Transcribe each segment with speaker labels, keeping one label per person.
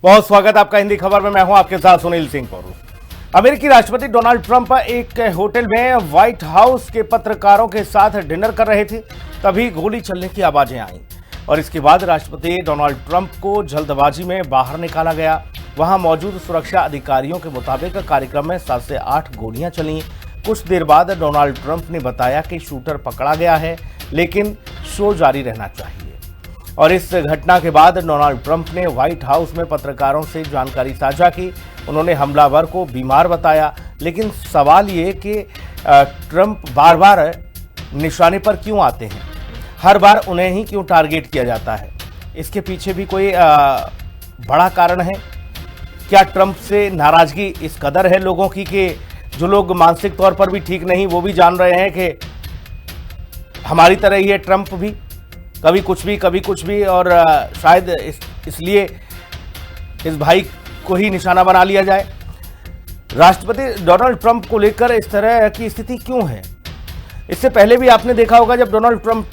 Speaker 1: बहुत स्वागत आपका हिंदी खबर में। मैं हूं आपके साथ सुनील सिंह पौरू। अमेरिकी राष्ट्रपति डोनाल्ड ट्रंप एक होटल में व्हाइट हाउस के पत्रकारों के साथ डिनर कर रहे थे, तभी गोली चलने की आवाजें आईं और इसके बाद राष्ट्रपति डोनाल्ड ट्रंप को जल्दबाजी में बाहर निकाला गया। वहां मौजूद सुरक्षा अधिकारियों के मुताबिक कार्यक्रम में 7 से 8 गोलियां चली। कुछ देर बाद डोनाल्ड ट्रंप ने बताया कि शूटर पकड़ा गया है, लेकिन शो जारी रहना चाहिए। और इस घटना के बाद डोनाल्ड ट्रंप ने व्हाइट हाउस में पत्रकारों से जानकारी साझा की। उन्होंने हमलावर को बीमार बताया, लेकिन सवाल ये कि ट्रंप बार बार निशाने पर क्यों आते हैं, हर बार उन्हें ही क्यों टारगेट किया जाता है? इसके पीछे भी कोई बड़ा कारण है क्या? ट्रंप से नाराजगी इस कदर है लोगों की कि जो लोग मानसिक तौर पर भी ठीक नहीं, वो भी जान रहे हैं कि हमारी तरह ही है ट्रंप भी, कभी कुछ भी, और शायद इसलिए इस भाई को ही निशाना बना लिया जाए। राष्ट्रपति डोनाल्ड ट्रंप को लेकर इस तरह की स्थिति क्यों है? इससे पहले भी आपने देखा होगा जब डोनाल्ड ट्रंप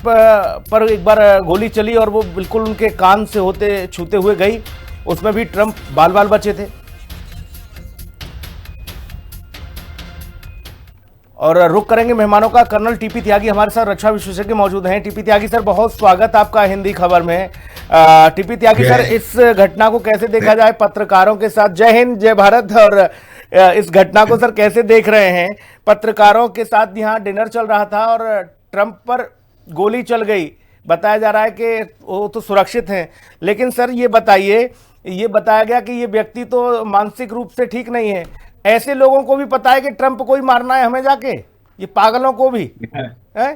Speaker 1: पर एक बार गोली चली और वो बिल्कुल उनके कान से छूते हुए गई, उसमें भी ट्रंप बाल बाल बचे थे। और रुक करेंगे मेहमानों का। कर्नल टीपी त्यागी हमारे साथ रक्षा विशेषज्ञ मौजूद हैं। टीपी त्यागी सर, बहुत स्वागत आपका हिंदी खबर में। टीपी त्यागी सर, इस घटना को कैसे देखा जाए पत्रकारों के साथ? जय हिंद, जय भारत। और इस घटना को सर कैसे देख रहे हैं? पत्रकारों के साथ यहाँ डिनर चल रहा था और ट्रंप पर गोली चल गई। बताया जा रहा है कि वो तो सुरक्षित हैं, लेकिन सर ये बताइए, ये बताया गया कि ये व्यक्ति तो मानसिक रूप से ठीक नहीं है। ऐसे लोगों को भी पता है कि ट्रंप को ही मारना है हमें जाके, ये पागलों को भी है?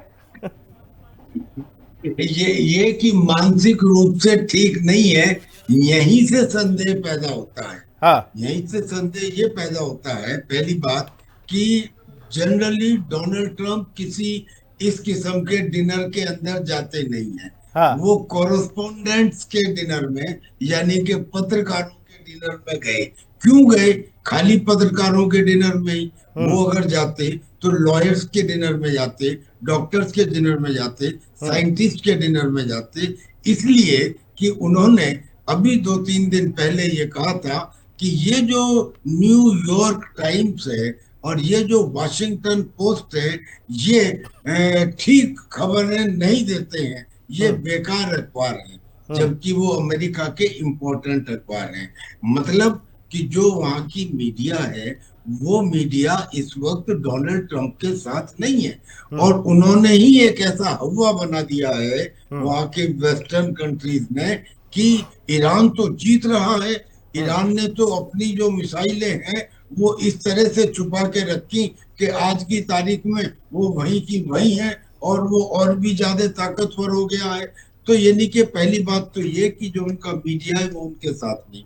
Speaker 2: ये कि मानसिक रूप से ठीक नहीं है, यहीं से संदेह पैदा होता है।
Speaker 1: हाँ,
Speaker 2: यहीं से संदेह ये पैदा होता है, पहली बात कि जनरली डोनाल्ड ट्रंप किसी इस किस्म के डिनर के अंदर जाते नहीं है।
Speaker 1: हाँ,
Speaker 2: वो कॉरेस्पोंडेंट्स के डिनर में, यानी कि पत्रकारों के डिनर में गए। क्यों गए? खाली पत्रकारों के डिनर में ही। वो अगर जाते तो लॉयर्स के डिनर में जाते, डॉक्टर्स के डिनर में जाते, साइंटिस्ट के डिनर में जाते। इसलिए कि उन्होंने अभी 2-3 दिन पहले ये कहा था कि ये जो न्यूयॉर्क टाइम्स है और ये जो वॉशिंगटन पोस्ट है, ये ठीक खबरें नहीं देते हैं, ये बेकार अखबार है, जबकि वो अमेरिका के इम्पोर्टेंट अखबार हैं। मतलब कि जो वहां की मीडिया है, वो मीडिया इस वक्त डोनाल्ड ट्रंप के साथ नहीं है, और उन्होंने ही एक ऐसा हवा बना दिया है वहां के वेस्टर्न कंट्रीज ने कि ईरान तो जीत रहा है। ईरान ने तो अपनी जो मिसाइलें हैं वो इस तरह से छुपा के रखी कि आज की तारीख में वो वहीं की वहीं है, और वो और भी ज्यादा ताकतवर हो गया है। तो यानी कि पहली बात तो ये कि जो उनका मीडिया है वो उनके साथ नहीं।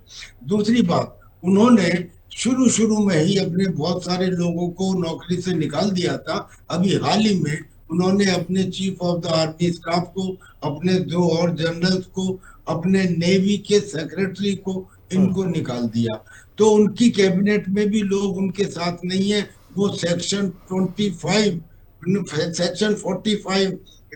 Speaker 2: दूसरी बात, उन्होंने शुरू में ही अपने बहुत सारे लोगों को नौकरी से निकाल दिया था। अभी हाल ही में उन्होंने अपने chief of the army staff को, अपने 2 और जनरल्स को, अपने नेवी के सेक्रेटरी को, इनको निकाल दिया। तो उनकी कैबिनेट में भी लोग उनके साथ नहीं है। वो सेक्शन 45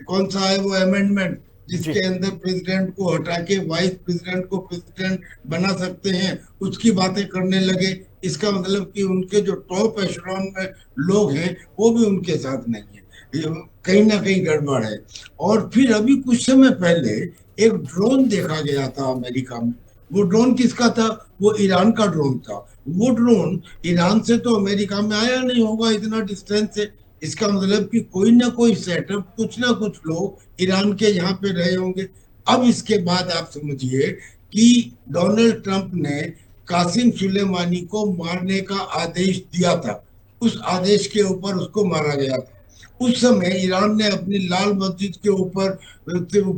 Speaker 2: कौन सा है वो अमेंडमेंट, जिसके अंदर प्रेसिडेंट को हटा के वाइस प्रेसिडेंट को प्रेसिडेंट बना सकते हैं, उसकी बातें करने लगे। इसका मतलब कि उनके जो टॉप एशेलॉन में लोग हैं वो भी उनके साथ नहीं है। कहीं ना कहीं गड़बड़ है। और फिर अभी कुछ समय पहले एक ड्रोन देखा गया था अमेरिका में। वो ड्रोन किसका था? वो ईरान का ड्रोन था। वो ड्रोन ईरान से तो अमेरिका में आया नहीं होगा इतना डिस्टेंस से। इसका मतलब कि कोई ना कोई सेटअप, कुछ ना कुछ लोग ईरान के यहाँ पे रहे होंगे। अब इसके बाद आप समझिए कि डोनाल्ड ट्रंप ने कासिम सुलेमानी को मारने का आदेश दिया था। उस आदेश के ऊपर उसको मारा गया था। उस समय ईरान ने अपनी लाल मस्जिद के ऊपर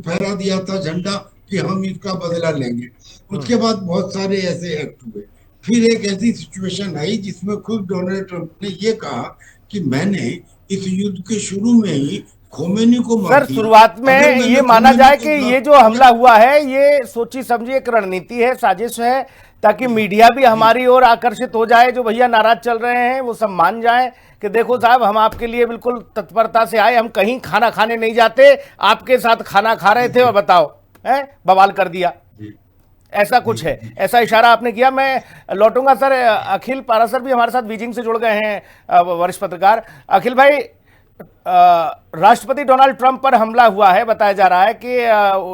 Speaker 2: फहरा दिया था झंडा कि हम इसका बदला लेंगे। उसके बाद बहुत सारे ऐसे एक्ट हुए। फिर एक ऐसी सिचुएशन आई जिसमें खुद डोनाल्ड ट्रंप ने ये कहा कि मैंने इस युद्ध के शुरू में ही खोमेनी को मार
Speaker 1: सर,
Speaker 2: दिया।
Speaker 1: शुरुआत में ये माना जाए कि ये जो हमला हुआ है ये सोची समझी एक रणनीति है, साजिश है, ताकि मीडिया भी हमारी ओर आकर्षित हो जाए। जो भैया नाराज चल रहे हैं वो सब मान जाएं कि देखो साहब, हम आपके लिए बिल्कुल तत्परता से आए, हम कहीं खाना खाने नहीं जाते, आपके साथ खाना खा रहे थे और बताओ है बवाल कर दिया। ऐसा कुछ है, ऐसा इशारा आपने किया। मैं लौटूंगा सर, अखिल पारासर भी हमारे साथ बीजिंग से जुड़ गए हैं, वरिष्ठ पत्रकार। अखिल भाई, राष्ट्रपति डोनाल्ड ट्रंप पर हमला हुआ है, बताया जा रहा है कि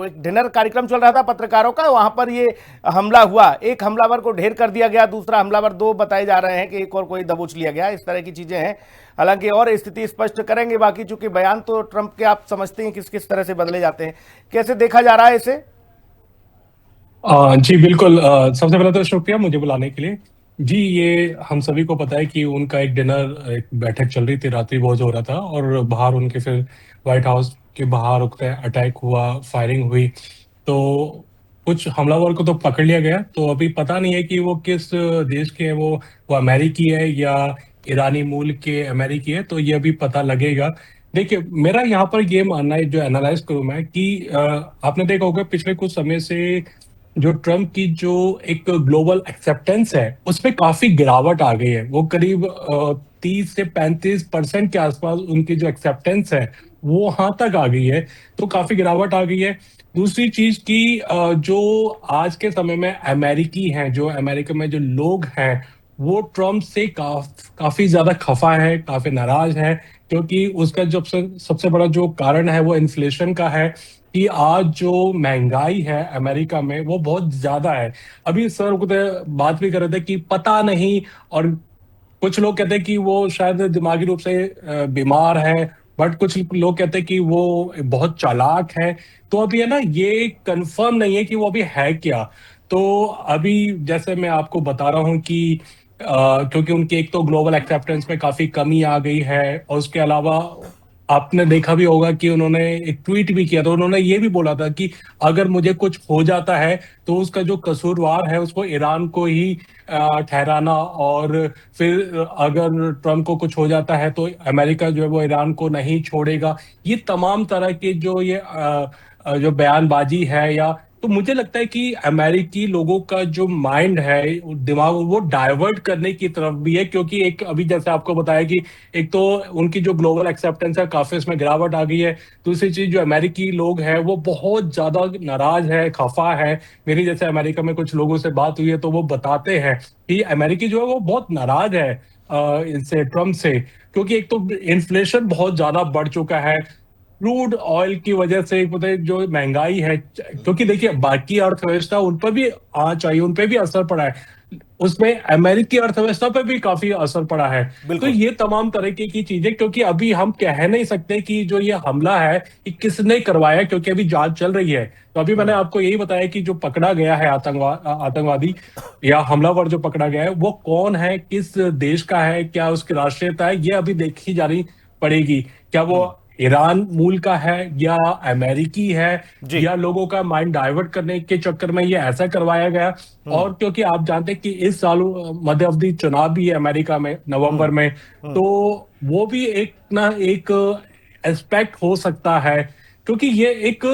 Speaker 1: एक डिनर कार्यक्रम चल रहा था पत्रकारों का, वहां पर ये हमला हुआ, एक हमलावर को ढेर कर दिया गया, दूसरा हमलावर, दो बताए जा रहे हैं कि एक और कोई दबोच लिया गया, इस तरह की चीजें हैं। हालांकि और स्थिति स्पष्ट करेंगे बाकी, चूंकि बयान तो ट्रंप के आप समझते हैं किस किस तरह से बदले जाते हैं, कैसे देखा जा रहा है इसे?
Speaker 3: जी बिल्कुल। सबसे पहले तो शुक्रिया मुझे बुलाने के लिए। जी, ये हम सभी को पता है कि उनका एक डिनर, एक बैठक चल रही थी, रात्रि भोज हो रहा था, और बाहर उनके फिर व्हाइट हाउस के बाहर अटैक हुआ, फायरिंग हुई। तो कुछ हमलावर को तो पकड़ लिया गया। तो अभी पता नहीं है कि वो किस देश के हैं, वो अमेरिकी है या ईरानी मूल के अमेरिकी है, तो ये अभी पता लगेगा। देखिए, मेरा यहाँ पर ये मानना है, जो एनालाइज करूँ मैं, कि आपने देखा होगा पिछले कुछ समय से जो ट्रम्प की जो एक ग्लोबल एक्सेप्टेंस है उसमें काफी गिरावट आ गई है। वो करीब 30 से 35% के आसपास उनकी जो एक्सेप्टेंस है वो वहां तक आ गई है। तो काफी गिरावट आ गई है। दूसरी चीज की जो आज के समय में अमेरिकी हैं, जो अमेरिका में जो लोग हैं, वो ट्रम्प से काफी ज्यादा खफा है, काफी नाराज है, क्योंकि उसका जो सबसे बड़ा जो कारण है वो इन्फ्लेशन का है, कि आज जो महंगाई है अमेरिका में वो बहुत ज्यादा है। अभी सर बात भी कर रहे थे कि पता नहीं, और कुछ लोग कहते हैं कि वो शायद दिमागी रूप से बीमार है, बट कुछ लोग कहते हैं कि वो बहुत चालाक है। तो अभी है ना, ये कंफर्म नहीं है कि वो अभी है क्या। तो अभी जैसे मैं आपको बता रहा हूँ कि क्योंकि उनकी एक तो ग्लोबल एक्सेप्टेंस में काफी कमी आ गई है, और उसके अलावा आपने देखा भी होगा कि उन्होंने एक ट्वीट भी किया था। उन्होंने ये भी बोला था कि अगर मुझे कुछ हो जाता है तो उसका जो कसूरवार है उसको ईरान को ही ठहराना, और फिर अगर ट्रम्प को कुछ हो जाता है तो अमेरिका जो है वो ईरान को नहीं छोड़ेगा। ये तमाम तरह के जो जो बयानबाजी है, या तो मुझे लगता है कि अमेरिकी लोगों का जो माइंड है, दिमाग, वो डाइवर्ट करने की तरफ भी है। क्योंकि एक अभी जैसे आपको बताया कि एक तो उनकी जो ग्लोबल एक्सेप्टेंस है काफी उसमें गिरावट आ गई है। दूसरी चीज, जो अमेरिकी लोग हैं वो बहुत ज्यादा नाराज है, खफा है। मेरी जैसे अमेरिका में कुछ लोगों से बात हुई है तो वो बताते हैं कि अमेरिकी जो है वो बहुत नाराज है इनसे, ट्रम्प से। क्योंकि एक तो इन्फ्लेशन बहुत ज्यादा बढ़ चुका है, क्रूड ऑयल की वजह से, पता है जो महंगाई है। क्योंकि देखिए, बाकी अर्थव्यवस्था उन पर भी आ चाहिए, उन पर भी असर पड़ा है, उसमें अमेरिकी अर्थव्यवस्था पर भी काफी असर पड़ा है। तो
Speaker 1: बिल्कुल।
Speaker 3: ये तमाम तरीके की चीजें, क्योंकि अभी हम कह नहीं सकते कि जो ये हमला है ये किसने करवाया, क्योंकि अभी जांच चल रही है। तो अभी मैंने आपको यही बताया कि जो पकड़ा गया है आतंकवादी या हमलावर जो पकड़ा गया है वो कौन है, किस देश का है, क्या उसकी राष्ट्रीयता है, ये अभी देखी जानी पड़ेगी। क्या वो ईरान मूल का है या अमेरिकी है,
Speaker 1: जी।
Speaker 3: या लोगों का माइंड डाइवर्ट करने के चक्कर में ये ऐसा करवाया गया। और क्योंकि आप जानते हैं कि इस साल मध्य अवधि चुनाव भी है अमेरिका में, नवंबर में। तो वो भी एक ना एक एस्पेक्ट हो सकता है, क्योंकि ये एक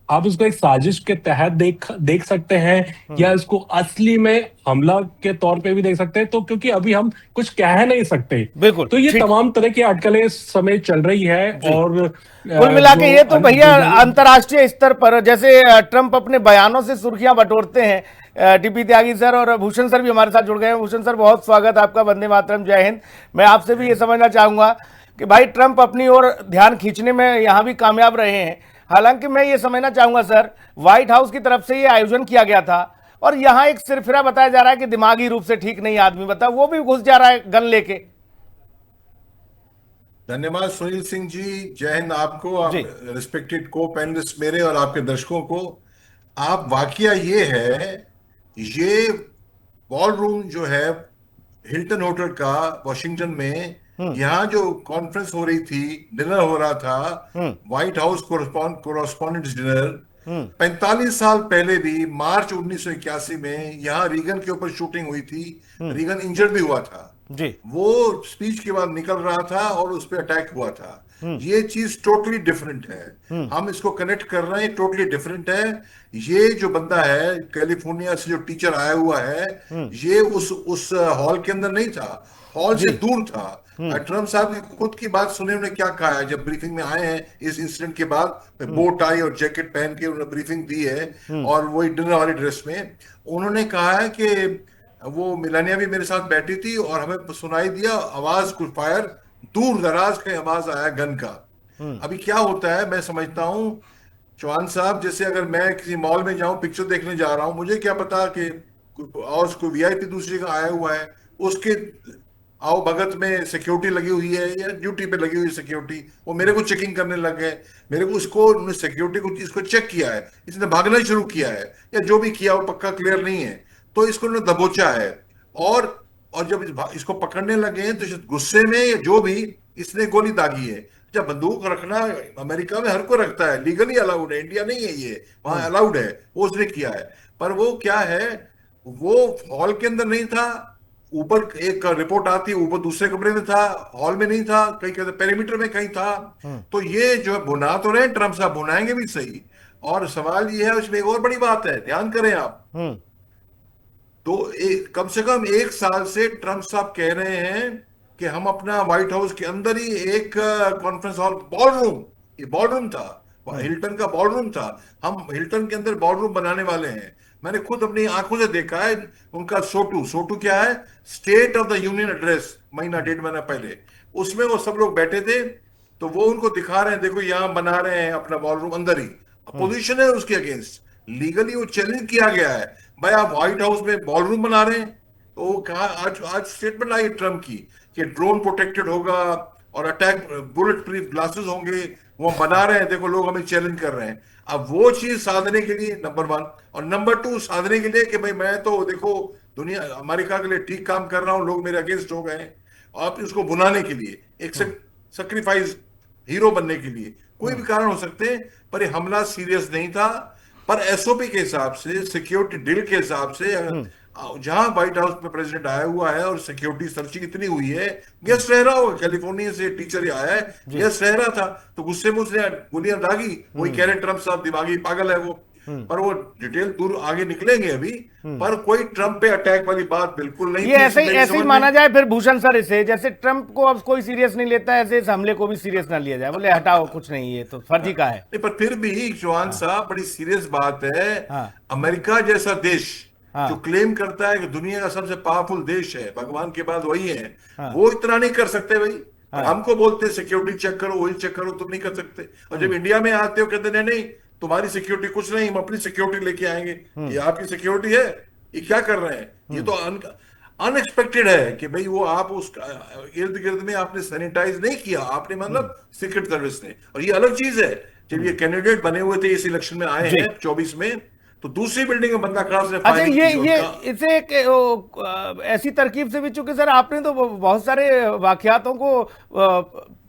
Speaker 3: आप उसको एक साजिश के तहत देख सकते हैं, या इसको असली में हमला के तौर पे भी देख सकते हैं। तो क्योंकि अभी हम कुछ कह नहीं सकते,
Speaker 1: बिल्कुल
Speaker 3: तो ये
Speaker 1: ठीक।
Speaker 3: तमाम तरह की अटकलें इस समय चल रही है।
Speaker 1: जी।
Speaker 3: और
Speaker 1: कुल मिला के ये तो भैया
Speaker 3: जो
Speaker 1: अंतर्राष्ट्रीय स्तर पर, जैसे ट्रंप अपने बयानों से सुर्खियां बटोरते हैं। टीपी त्यागी सर और भूषण सर भी हमारे साथ जुड़ गए हैं। भूषण सर, बहुत स्वागत आपका, वंदे मातरम, जय हिंद। मैं आपसे भी ये समझना चाहूंगा कि भाई ट्रंप अपनी ओर ध्यान खींचने में यहां भी कामयाब रहे हैं। हालांकि मैं ये समझना चाहूंगा सर, व्हाइट हाउस की तरफ से ये आयोजन किया गया था, और यहां एक सिरफिरा बताया जा रहा है कि दिमागी रूप से ठीक नहीं आदमी, बता वो भी घुस जा रहा है गन लेके।
Speaker 4: धन्यवाद सुनील सिंह जी, जय हिंद आपको, आप
Speaker 1: जी।
Speaker 4: रिस्पेक्टेड को पैनलिस्ट मेरे और आपके दर्शकों को। आप वाकया ये है, ये बॉल रूम जो है हिल्टन होटल का वॉशिंगटन में, यहाँ जो कॉन्फ्रेंस हो रही थी, डिनर हो रहा था, व्हाइट हाउस कोरस्पॉन्डेंट्स डिनर, 45 साल पहले भी मार्च 1981 में यहाँ रीगन के ऊपर शूटिंग हुई थी। रीगन इंजर्ड भी हुआ था
Speaker 1: जी।
Speaker 4: वो स्पीच के बाद निकल रहा था और उस पर अटैक हुआ था। ये चीज टोटली डिफरेंट है। हम इसको कनेक्ट कर रहे हैं, टोटली डिफरेंट है। ये जो बंदा है कैलिफोर्निया से जो टीचर आया हुआ है, ये उस हॉल के अंदर नहीं था, हॉल से दूर था। ट्रम्प साहब की खुद की बात सुने, उन्होंने क्या कहा है जब ब्रीफिंग में आए हैं इस इंसिडेंट के बाद। बो टाई और जैकेट पहन के उन्होंने ब्रीफिंग दी है और वही डिनर वाली ड्रेस में। उन्होंने कहा है कि वो मिलानिया भी मेरे साथ बैठी थी और हमें सुनाई दिया आवाज, कुछ फायर, दूर दराज का आवाज आया गन का। अभी क्या होता है मैं समझता हूं चौहान साहब, जैसे अगर मैं किसी मॉल में जाऊं, पिक्चर देखने जा रहा हूं, मुझे क्या पता कि और कोई वीआईपी दूसरे का आया हुआ है, उसके आओ भगत में सिक्योरिटी लगी हुई है या ड्यूटी पे लगी हुई सिक्योरिटी, वो मेरे को चेकिंग करने लग गए। मेरे को उसको सिक्योरिटी को इसको चेक किया है, इसने भागना शुरू किया है या जो भी किया वो पक्का क्लियर नहीं है, तो इसको उन्होंने दबोचा है। और जब इसको पकड़ने लगे हैं तो गुस्से में या जो भी, इसने गोली दागी है। जब बंदूक रखना अमेरिका में हर को रखता है, लीगली अलाउड है, इंडिया नहीं है ये, वहां अलाउड है, वो उसने किया है। पर वो क्या है, वो हॉल के अंदर नहीं था, ऊपर एक रिपोर्ट आती है ऊपर दूसरे कमरे में था, हॉल में नहीं था, कहीं कहते पेरीमीटर में कहीं था। तो ये जो है बुना तो रहे ट्रम्प साहब, बुनाएंगे भी सही। और सवाल ये है, उसमें एक और बड़ी बात है, ध्यान करें आप। तो कम से कम 1 साल से ट्रम्प साहब कह रहे हैं कि हम अपना व्हाइट हाउस के अंदर ही एक कॉन्फ्रेंस हॉल, बॉलरूम, ये बॉलरूम था, हिल्टन का बॉलरूम था, हम हिल्टन के अंदर बॉलरूम बनाने वाले हैं। मैंने खुद अपनी आंखों से देखा है उनका सोटू क्या है, state of the union address, महीना 1.5 महीना पहले, उसमें वो सब लोग बैठे थे, तो वो उनको दिखा रहे हैं, देखो यहां बना रहे हैं अपना बॉलरूम अंदर ही। अपोजिशन है उसके अगेंस्ट, लीगली वो चैलेंज किया गया है, भाई आप व्हाइट हाउस में बॉलरूम बना रहे हैं। तो कहा आज स्टेटमेंट आई ट्रम्प की कि ड्रोन प्रोटेक्टेड होगा और अटैक बुलेट प्रूफ ग्लासेस होंगे, वो बना रहे हैं, देखो लोग हमें चैलेंज कर रहे हैं। अब वो चीज साधने के लिए नंबर 1, और नंबर 2 साधने के लिए कि भाई मैं तो देखो दुनिया अमेरिका के लिए ठीक काम कर रहा हूं, लोग मेरे अगेंस्ट हो गए, आप इसको बुलाने के लिए, एक सेक्रीफाइस हीरो बनने के लिए, कोई भी कारण हो सकते हैं। पर ये हमला सीरियस नहीं था। पर एसओपी के हिसाब से, सिक्योरिटी डील के हिसाब से, जहां व्हाइट हाउस में प्रेसिडेंट आया हुआ है और सिक्योरिटी सर्चिंग इतनी हुई है, गेस्ट रह रहा होगा, कैलिफोर्निया से टीचर ही आया है, गेस्ट रह रहा था, तो गुस्से में उसने गोलियां दागी। वही कह रहे ट्रम्प साहब दिमागी पागल है वो, पर वो डिटेल दूर आगे निकलेंगे अभी। पर कोई ट्रम्प पे अटैक वाली बात बिल्कुल नहीं।
Speaker 1: ये ऐसे ही माना जाए फिर भूषण सर, इसे जैसे ट्रम्प को अब कोई सीरियस नहीं लेता है, ऐसे इस हमले को भी सीरियस ना लिया जाए, बोले हटाओ कुछ नहीं, ये तो फर्जी का है।
Speaker 4: नहीं, पर फिर भी चौहान साहब बड़ी सीरियस बात है। अमेरिका जैसा देश जो क्लेम करता है कि दुनिया का सबसे पावरफुल देश है, भगवान के बाद वही है, वो इतना नहीं कर सकते भाई। हमको बोलते सिक्योरिटी चेक करो, वही चेक करो, तुम नहीं कर सकते। और जब इंडिया में आते हो कहते नहीं तुम्हारी सिक्योरिटी कुछ नहीं, हम अपनी सिक्योरिटी लेके आएंगे। ये आपकी सिक्योरिटी है, ये क्या कर रहे हैं? ये तो अनएक्सपेक्टेड है कि भाई वो आप उस इर्द गिर्द में आपने सैनिटाइज नहीं किया, आपने मतलब सीक्रेट सर्विस ने। और ये अलग चीज है, जब ये कैंडिडेट बने हुए थे इस इलेक्शन में आए हैं 24 में, तो दूसरी बिल्डिंग में बंदा खड़ा से
Speaker 1: अच्छा ये इसे एक ऐसी तरकीब से भी, चूंकि सर आपने तो बहुत सारे वाकयातों को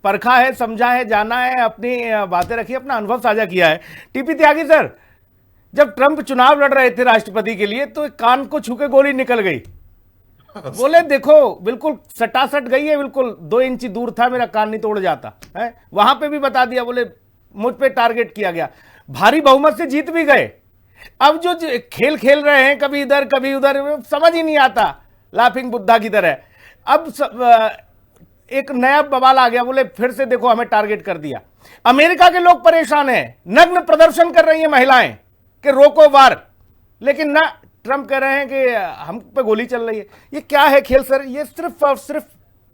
Speaker 1: परखा है, समझा है, जाना है, अपनी बातें रखी, अपना अनुभव साझा किया है। टीपी त्यागी सर, जब ट्रंप चुनाव लड़ रहे थे राष्ट्रपति के लिए, तो कान को छू के गोली निकल गई, बोले देखो बिल्कुल सटासट गई है, बिल्कुल 2 इंच दूर था, मेरा कान नहीं तोड़ जाता है। वहां पे भी बता दिया, बोले मुझ पे टारगेट किया गया, भारी बहुमत से जीत भी गए। अब जो खेल खेल रहे हैं, कभी इधर कभी उधर, समझ ही नहीं आता, लाफिंग बुद्धा की तरह। अब एक नया बवाल आ गया, बोले फिर से देखो हमें टारगेट कर दिया। अमेरिका के लोग परेशान हैं, नग्न प्रदर्शन कर रही हैं महिलाएं कि रोको वार, लेकिन ना, ट्रंप कह रहे हैं कि हम पे गोली चल रही है। ये क्या है खेल सर? ये सिर्फ और सिर्फ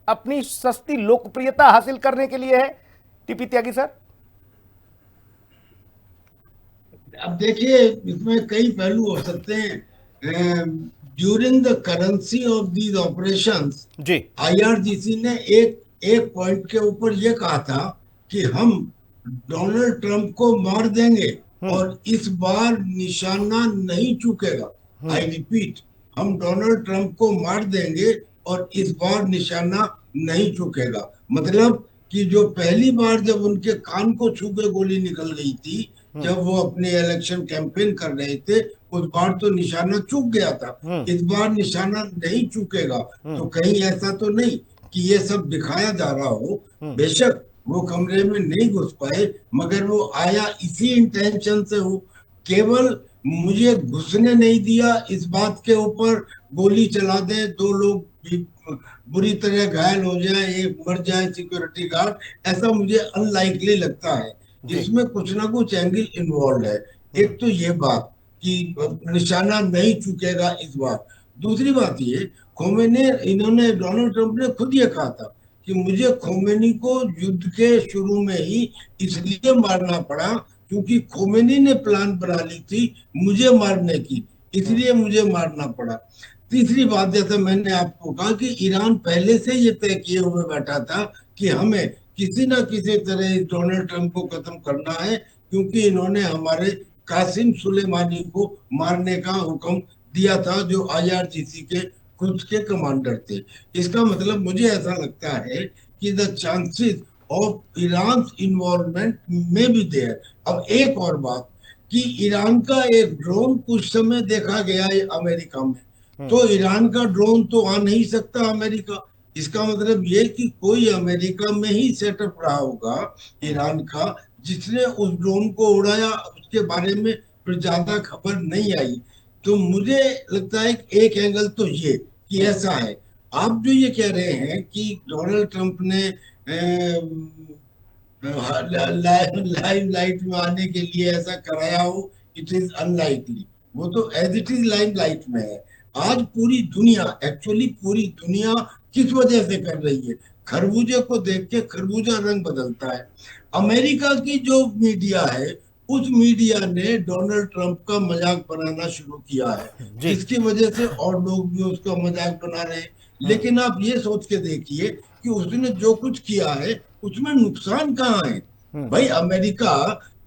Speaker 1: अपनी सस्ती लोकप्रियता हासिल करने के लिए है, टीपी त्यागी सर?
Speaker 2: अब देखिए, इसमें कई पहलू हो सकते हैं। During the currency of these operations जी, IRGC ने एक पॉइंट के ऊपर यह कहा था कि हम डोनाल्ड ट्रंप को मार देंगे और इस बार निशाना नहीं चूकेगा। आई रिपीट, हम डोनाल्ड ट्रंप को मार देंगे और इस बार निशाना नहीं चूकेगा। मतलब कि जो पहली बार जब उनके कान को छू के गोली निकल गई थी, जब वो अपने इलेक्शन कैंपेन कर रहे थे, उस बार तो निशाना चूक गया था, इस बार निशाना नहीं चूकेगा। तो कहीं ऐसा तो नहीं कि ये सब दिखाया जा रहा हो। बेशक वो कमरे में नहीं घुस पाए, मगर वो आया इसी इंटेंशन से, हो केवल मुझे घुसने नहीं दिया इस बात के ऊपर गोली चला दे, दो लोग भी बुरी तरह घायल हो जाए, एक मर जाए सिक्योरिटी गार्ड, ऐसा मुझे अनलाइकली लगता है।
Speaker 1: जी।
Speaker 2: इसमें कुछ ना कुछ एंगल इन्वॉल्व है। एक तो ये बात कि निशाना नहीं चुकेगा इस बार। दूसरी बात ये, खोमेनी, इन्होंने, डोनाल्ड ट्रंप ने खुद ये कहा था कि मुझे खोमेनी को युद्ध के शुरू में ही इसलिए मारना पड़ा क्योंकि खोमेनी ने प्लान बना ली थी मुझे मारने की, इसलिए मुझे मारना पड़ा। तीसरी बात, जैसे मैंने आपको कहा कि ईरान पहले से ये तय किए हुए बैठा था कि हमें किसी ना किसी तरह डोनाल्ड ट्रंप को खत्म करना है, क्योंकि इन्होंने हमारे कासिम सुलेमानी को मारने का हुक्म दिया था, जो IRGC के खुद के कमांडर थे। इसका मतलब मुझे ऐसा लगता है कि the chances of Iran involvement में भी देयर। अब एक और बात कि ईरान का एक ड्रोन कुछ समय देखा गया है अमेरिका में, तो ईरान का ड्रोन तो आ नहीं सकता अमेरिका। इसका मतलब ये कि कोई अमेरिका में ही सेटअप रहा होगा ईरान का, जिसने उस ड्रोन को उड़ाया, उसके बारे में फिर ज्यादा खबर नहीं आई। तो मुझे लगता है कि एक एंगल तो ये कि ऐसा है। आप जो ये कह रहे हैं कि डोनाल्ड ट्रंप ने लाइव लाइट में आने के लिए ऐसा कराया हो, इट इज अनलाइकली। वो तो as it is live light में है। आज पूरी दुनिया, एक्चुअली पूरी दुनिया किस वजह से कर रही है? खरबूजे को देख के खरबूजा रंग बदलता है। अमेरिका की जो मीडिया है, उस मीडिया ने डोनाल्ड ट्रंप का मजाक बनाना शुरू किया है,
Speaker 1: जी।
Speaker 2: जिसकी वजह से और लोग भी उसका मजाक बना रहे हैं। लेकिन आप ये सोच के देखिए कि उसने जो कुछ किया है उसमें नुकसान कहाँ है? भाई अमेरिका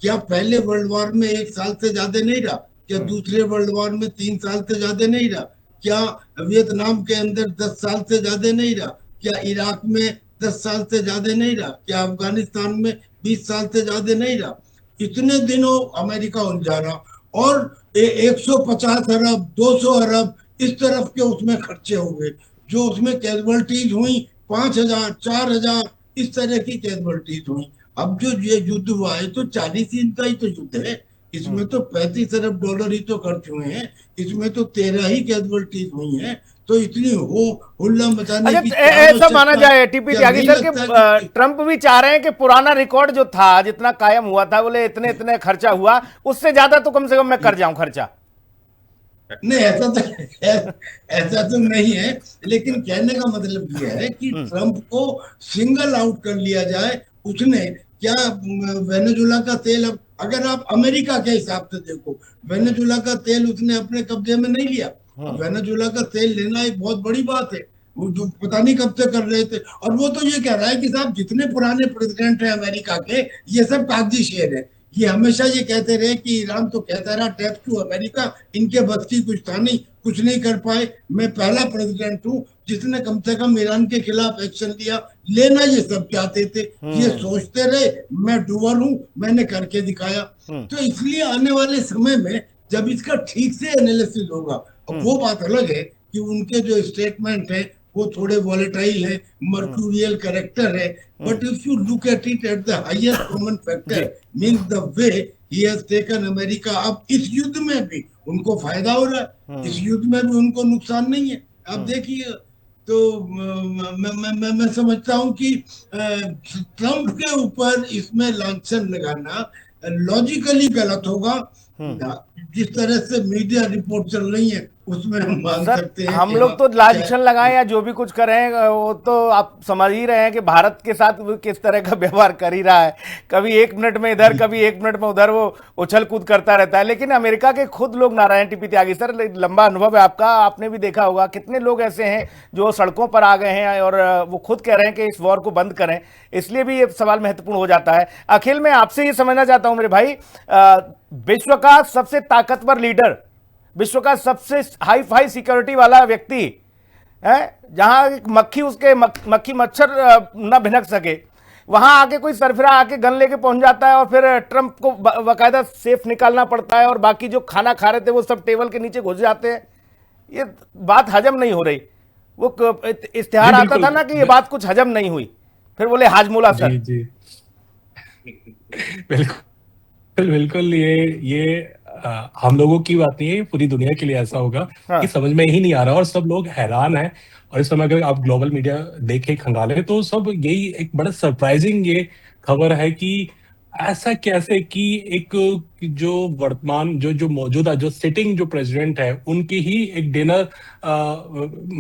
Speaker 2: क्या पहले वर्ल्ड वॉर में 1 साल से ज्यादा नहीं रहा? क्या दूसरे वर्ल्ड वॉर में 3 साल से ज्यादा नहीं रहा? क्या वियतनाम के अंदर 10 साल से ज्यादा नहीं रहा? क्या इराक में 10 साल से ज्यादा नहीं रहा? क्या अफगानिस्तान में 20 साल से ज्यादा नहीं रहा? इतने दिनों अमेरिका उलझा रहा, और 150 अरब 200 अरब इस तरफ के उसमें खर्चे हुए, जो उसमें कैजुअलिटीज हुई 5,000 4,000 इस तरह की कैजुअलिटीज हुई। अब जो ये युद्ध हुआ है तो 40 दिन का ही तो युद्ध है, इसमें तो 35 अरब डॉलर ही तो खर्च हुए हैं, इसमें तो 13 ही कैजुअलिटीज हुई हैं। तो इतनी हो हुल्ला मचाने
Speaker 1: अच्छा,
Speaker 2: की
Speaker 1: ऐसा माना जाए टीपी
Speaker 2: क्या
Speaker 1: त्यागी
Speaker 2: नहीं
Speaker 1: सर
Speaker 2: लगता
Speaker 1: कि ट्रंप भी चाह रहे हैं कि पुराना रिकॉर्ड जो था, जितना कायम हुआ था, बोले इतने इतने खर्चा हुआ, उससे ज्यादा तो कम से कम मैं कर जाऊं खर्चा।
Speaker 2: नहीं, ऐसा तो नहीं है, लेकिन कहने का मतलब ये है कि ट्रंप को सिंगल आउट कर लिया जाए। उसने क्या वेनेजुला का तेल, अब अगर आप अमेरिका के हिसाब से देखो, वेनेजुला का तेल उसने अपने कब्जे में नहीं लिया। अब वेनेजुला का तेल लेना एक बहुत बड़ी बात है, वो जो पता नहीं कब से कर रहे थे। और वो तो ये कह रहा है कि साहब जितने पुराने प्रेसिडेंट हैं अमेरिका के, ये सब कागजी शेर है। ये हमेशा ये कहते रहे कि ईरान तो कहता रहा टैक्स टू अमेरिका, इनके बस की कुछ था नहीं, कुछ नहीं कर पाए। मैं पहला प्रेसिडेंट हूँ जिसने कम से कम ईरान के खिलाफ एक्शन लिया। लेना ये सब चाहते थे, ये सोचते रहे मैं डूअर हूँ, मैंने करके दिखाया। तो इसलिए आने वाले समय में जब इसका ठीक से एनालिसिस होगा, वो बात अलग है कि उनके जो स्टेटमेंट है वो थोड़े वॉलेटाइल है, मर्क्यूरियल कैरेक्टर है, but if you look at it at the highest common factor means the way he has taken America, अब इस युद्ध में भी उनको फायदा हो रहा है, इस युद्ध में भी उनको नुकसान नहीं है। आप देखिए, तो मैं समझता हूं कि ट्रंप के ऊपर इसमें लांछन लगाना लॉजिकली गलत होगा। जिस तरह से मीडिया रिपोर्ट चल रही है उसमें हम मान
Speaker 1: सर,
Speaker 2: सकते हैं
Speaker 1: हम
Speaker 2: कि
Speaker 1: लोग
Speaker 2: हाँ,
Speaker 1: तो लांछन लगाएं या जो भी कुछ करें, वो तो आप समझ ही रहे हैं कि भारत के साथ वो किस तरह का व्यवहार कर ही रहा है। कभी 1 मिनट में इधर, कभी 1 मिनट में उधर वो उछल कूद करता रहता है। लेकिन अमेरिका के खुद लोग नारायण टीपी त्यागी सर, लंबा अनुभव है आपका, आपने भी देखा होगा कितने लोग ऐसे हैं जो सड़कों पर आ गए हैं और वो खुद कह रहे हैं कि इस वॉर को बंद करें। इसलिए भी ये सवाल महत्वपूर्ण हो जाता है। अखिल, मैं आपसे ये समझना चाहता हूं मेरे भाई, विश्व का सबसे ताकतवर लीडर, विश्व का सबसे हाई फाई सिक्योरिटी वाला व्यक्ति है, जहां मक्खी उसके मक्खी मच्छर न भिनक सके, वहां आके कोई सरफिरा आके गन लेके पहुंच जाता है और फिर ट्रंप को बाकायदा सेफ निकालना पड़ता है और बाकी जो खाना खा रहे थे वो सब टेबल के नीचे घुस जाते हैं। ये बात हजम नहीं हो रही। वो इश्तिहार आता था ना कि ये बात कुछ हजम नहीं हुई, फिर बोले हाजमोला सर।
Speaker 3: जी जी बिल्कुल बिल्कुल, ये हम लोगों की बात नहीं है, ये पूरी दुनिया के लिए ऐसा होगा
Speaker 1: हाँ।
Speaker 3: कि समझ में ही नहीं आ रहा और सब लोग हैरान हैं। और इस समय अगर आप ग्लोबल मीडिया देखें, खंगाले, तो सब यही एक बड़ा सरप्राइजिंग ये खबर है कि ऐसा कैसे कि एक जो वर्तमान जो मौजूदा जो सिटिंग जो प्रेसिडेंट है, उनकी ही एक डिनर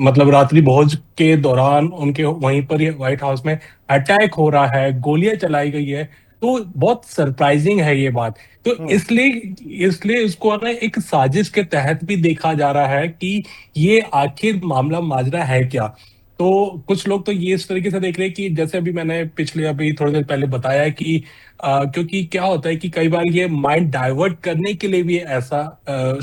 Speaker 3: मतलब रात्रि भोज के दौरान उनके वहीं पर ही व्हाइट हाउस में अटैक हो रहा है, गोलियां चलाई गई है। तो बहुत सरप्राइजिंग है ये बात। तो इसलिए इसलिए इसको अगर एक साजिश के तहत भी देखा जा रहा है कि ये आखिर मामला माजरा है क्या। तो कुछ लोग तो ये इस तरीके से देख रहे हैं कि जैसे अभी मैंने पिछले अभी थोड़ी देर पहले बताया कि क्योंकि क्या होता है कि कई बार ये माइंड डाइवर्ट करने के लिए भी ऐसा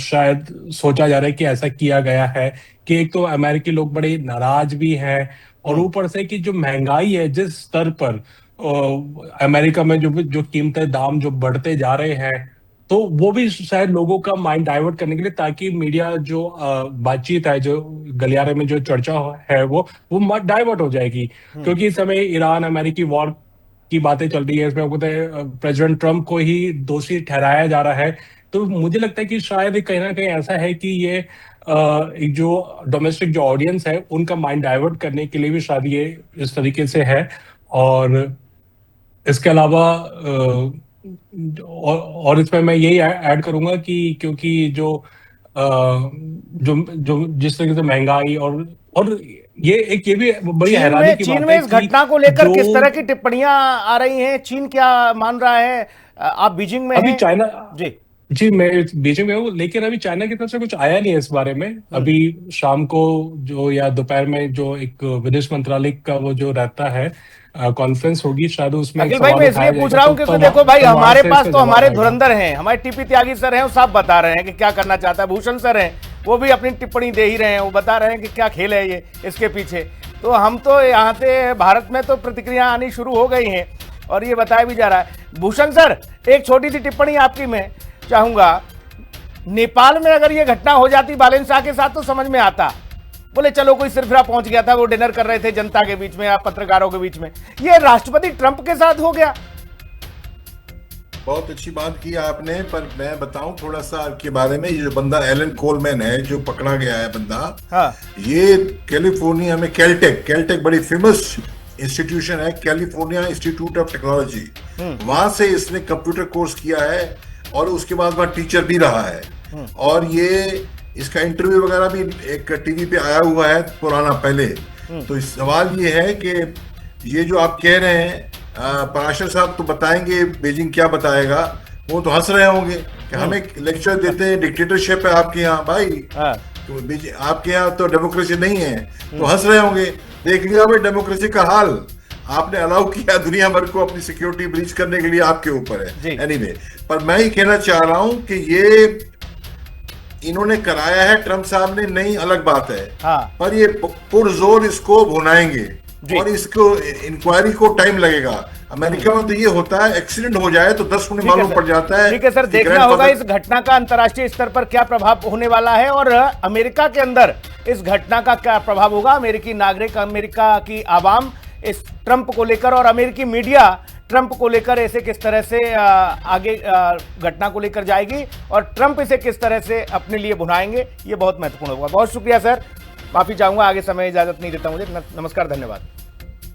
Speaker 3: शायद सोचा जा रहा है कि ऐसा किया गया है कि एक तो अमेरिकी लोग बड़े नाराज भी हैं, और ऊपर से कि जो महंगाई है जिस स्तर पर अमेरिका में जो जो कीमतें दाम जो बढ़ते जा रहे हैं, तो वो भी शायद लोगों का माइंड डाइवर्ट करने के लिए, ताकि मीडिया जो बातचीत है, जो गलियारे में जो चर्चा है, वो डाइवर्ट हो जाएगी। क्योंकि इस समय ईरान अमेरिकी वॉर की बातें चल रही है, इसमें प्रेसिडेंट ट्रम्प को ही दोषी ठहराया जा रहा है। तो मुझे लगता है कि शायद कहीं ना कहीं ऐसा है कि ये एक जो डोमेस्टिक जो ऑडियंस है उनका माइंड डाइवर्ट करने के लिए भी शायद ये इस तरीके से है। और इसके अलावा और इसमें मैं यही ऐड करूंगा कि क्योंकि जो जो जिस तरीके से महंगाई और ये भी बड़ी हैरानी की
Speaker 1: चीन
Speaker 3: बात
Speaker 1: में
Speaker 3: है
Speaker 1: इस
Speaker 3: कि
Speaker 1: घटना को लेकर
Speaker 3: जो
Speaker 1: किस तरह की टिप्पणियां आ रही हैं? चीन क्या मान रहा है? आप बीजिंग में
Speaker 3: अभी
Speaker 1: हैं?
Speaker 3: चाइना,
Speaker 1: जी।
Speaker 3: जी मैं बीजिंग में हूँ, लेकिन अभी चाइना की तरफ से कुछ आया नहीं है इस बारे में। अभी शाम को जो या दोपहर में जो एक विदेश मंत्रालय का वो जो रहता है कॉन्फ्रेंस होगी, शायद उसमें एक
Speaker 1: अखिल भाई,
Speaker 3: सवाल
Speaker 1: मैं
Speaker 3: उठाया
Speaker 1: इसलिए पूछ
Speaker 3: जाएगा।
Speaker 1: रहा हूं
Speaker 3: तो
Speaker 1: क्योंकि देखो भाई,
Speaker 3: वहां
Speaker 1: हमारे
Speaker 3: से
Speaker 1: पास
Speaker 3: इसका
Speaker 1: तो
Speaker 3: जवाब
Speaker 1: हमारे
Speaker 3: आएगा।
Speaker 1: धुरंधर हैं, हमारे टीपी त्यागी सर हैं, वो साफ बता रहे हैं कि क्या करना चाहता है। भूषण सर हैं, वो भी अपनी टिप्पणी दे ही रहे हैं, वो बता रहे हैं कि क्या खेल है ये इसके पीछे। तो हम तो यहाँ से भारत में तो प्रतिक्रिया आनी शुरू हो गई हैं और ये बताया भी जा रहा है। भूषण सर, एक छोटी सी टिप्पणी आपकी मैं चाहूंगा। नेपाल में अगर ये घटना हो जाती बालेन शाह के साथ तो समझ में आता, बोले चलो कोई सिरफिरा पहुंच गया था, वो डिनर कर रहे थे जनता के बीच में या पत्रकारों के बीच में। ये राष्ट्रपति ट्रंप के साथ हो गया।
Speaker 4: बहुत अच्छी बात की आपने, पर मैं बताऊं थोड़ा सा आपके बारे में। ये जो बंदा एलन कोलमैन है जो पकड़ा गया है बंदा,
Speaker 1: हाँ।
Speaker 4: ये कैलिफोर्निया में कैलटेक बड़ी फेमस इंस्टीट्यूशन है, कैलिफोर्निया इंस्टीट्यूट ऑफ टेक्नोलॉजी, वहां से इसने कंप्यूटर कोर्स किया है और उसके बाद वहां टीचर भी रहा है। और ये इसका इंटरव्यू वगैरह भी एक टीवी पे आया हुआ है पुराना पहले। तो इस सवाल ये है कि ये जो आप कह रहे हैं, पराशर साहब तो बताएंगे बीजिंग क्या बताएगा। वो तो हंस रहे होंगे कि हमें लेक्चर देते हैं, डिक्टेटरशिप है आपके यहाँ भाई, तो आपके यहाँ तो डेमोक्रेसी नहीं है, तो हंस रहे होंगे। देख लिया भाई डेमोक्रेसी का हाल, आपने अलाउ किया दुनिया भर को अपनी सिक्योरिटी ब्रीच करने के लिए, आपके ऊपर है। एनीवे, पर मैं ही कहना चाह रहा हूं कि ये इन्होंने कराया है ट्रंप साहब ने, नहीं अलग बात है।
Speaker 1: हाँ।
Speaker 4: पर ये पुरजोर इसको भुनाएंगे और इसको इंक्वायरी को टाइम लगेगा। अमेरिका में तो ये होता है, एक्सीडेंट हो जाए तो 10 मिनट मालूम पड़ जाता है।
Speaker 1: ठीक है सर, देखना होगा इस घटना का अंतर्राष्ट्रीय स्तर पर क्या प्रभाव होने वाला है और अमेरिका के अंदर इस घटना का क्या प्रभाव होगा। अमेरिकी नागरिक, अमेरिका की आवाम इस ट्रंप को लेकर और अमेरिकी मीडिया ट्रंप को लेकर ऐसे किस तरह से आगे घटना को लेकर जाएगी और ट्रंप इसे किस तरह से अपने लिए भुनाएंगे, ये बहुत महत्वपूर्ण होगा। बहुत शुक्रिया सर, माफी चाहूंगा, आगे समय इजाजत नहीं देता मुझे। नमस्कार, धन्यवाद।